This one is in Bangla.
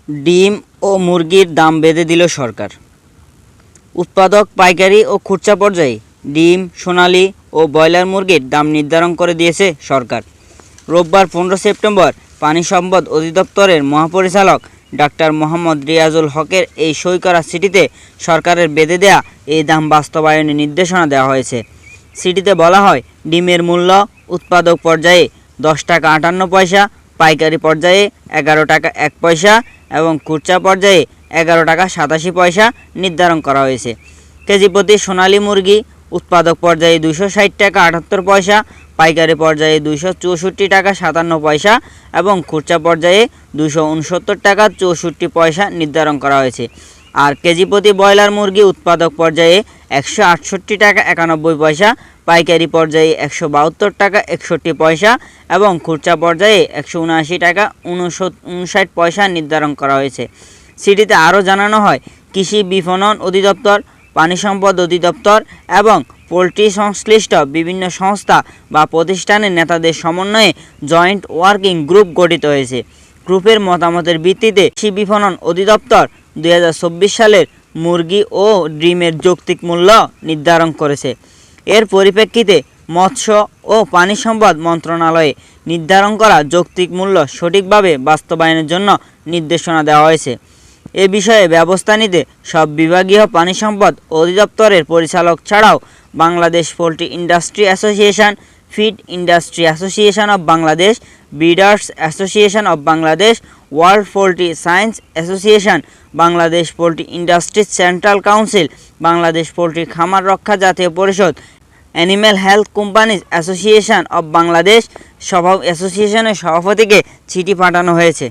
ডিম ও মুরগির দাম বেঁধে দিল সরকার। উৎপাদক, পাইকারি ও খুচরা পর্যায়ে ডিম, সোনালী ও ব্রয়লার মুরগির দাম নির্ধারণ করে দিয়েছে সরকার। রোববার 15 সেপ্টেম্বর পানি সম্পদ অধিদপ্তরের মহাপরিচালক ডাক্তার মোহাম্মদ রিয়াজুল হকের এই সই করা চিঠিতে সরকারের বেঁধে দেয়া এই দাম বাস্তবায়নের নির্দেশনা দেওয়া হয়েছে। চিঠিতে বলা হয়, ডিমের মূল্য উৎপাদক পর্যায়ে 10 টাকা 58 পয়সা, পাইকারি পর্যায়ে 11 টাকা 1 পয়সা এবং খুচরা পর্যায়ে 11 টাকা 87 পয়সা নির্ধারণ করা হয়েছে। কেজি প্রতি সোনালী মুরগি উৎপাদক পর্যায়ে 260 টাকা 78 পয়সা, পাইকারি পর্যায়ে 264 টাকা 57 পয়সা এবং খুচরা পর্যায়ে 269 টাকা 64 পয়সা নির্ধারণ করা হয়েছে। আর কেজি প্রতি ব্রয়লার মুরগি উৎপাদক পর্যায়ে 168 টাকা 91 পয়সা, পাইকারি পর্যায়ে 172 টাকা 61 পয়সা এবং খুচরা পর্যায়ে 179 টাকা 59 পয়সা নির্ধারণ করা হয়েছে। চিঠিতে আরও জানানো হয়, কৃষি বিপণন অধিদপ্তর, পানি সম্পদ অধিদপ্তর এবং পোলট্রি সংশ্লিষ্ট বিভিন্ন সংস্থা বা প্রতিষ্ঠানের নেতাদের সমন্বয়ে জয়েন্ট ওয়ার্কিং গ্রুপ গঠিত হয়েছে। গ্রুপের মতামতের ভিত্তিতে কৃষি বিপণন অধিদপ্তর 2024 সালের মুরগি ও ডিমের যৌক্তিক মূল্য নির্ধারণ করেছে। এর পরিপ্রেক্ষিতে মৎস্য ও পানি সম্পদ মন্ত্রণালয়ে নির্ধারণ করা যৌক্তিক মূল্য সঠিকভাবে বাস্তবায়নের জন্য নির্দেশনা দেওয়া হয়েছে। এ বিষয়ে ব্যবস্থা নিতে সব বিভাগীয় পানি সম্পদ অধিদপ্তরের পরিচালক ছাড়াও Bangladesh poultry industry association, feed industry association of Bangladesh, breeders association of Bangladesh, world poultry science association, Bangladesh poultry industries central council, Bangladesh poultry খামার রক্ষা জাতীয় পরিষদ, animal health companies association of Bangladesh অ্যাসোসিয়েশনের সভাপতিকে চিঠি পাঠানো হয়েছে।